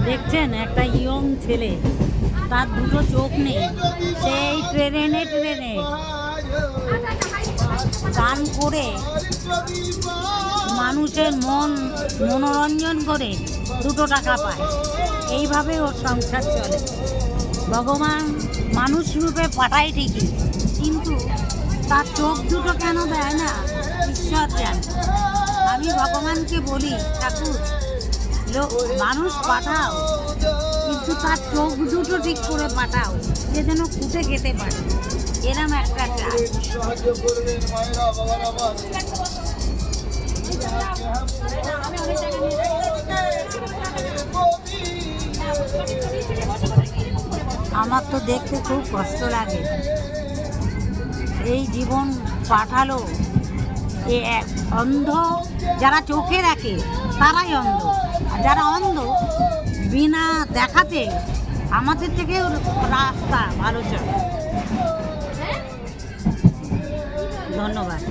দেখছেন একটা ইয়ং ছেলে, তার দুটো চোখ নেই, সেই ট্রেনে গান করে মানুষের মনোরঞ্জন করে 2 টাকা পায়। এইভাবে ওর সংসার চলে। ভগবান মানুষ রূপে পাঠায় ঠিকই, কিন্তু তার চোখ দুটো কেন দেয় না ঈশ্বর জানে। আমি ভগবানকে বলি, ঠাকুর মানুষ পাঠাও, কিন্তু তার চোখ দুটো ঠিক করে পাঠাও, যে যেন ফুটে খেতে পারে। এরম একটা চাই। আমার তো দেখতে খুব কষ্ট লাগে। এই জীবন পাঠালো এ অন্ধ, যারা চোখে দেখে তারাই অন্ধ, আর যারা অন্ধ বিনা দেখাতে আমাদের থেকেও রাস্তা ভালো চলে। ধন্যবাদ।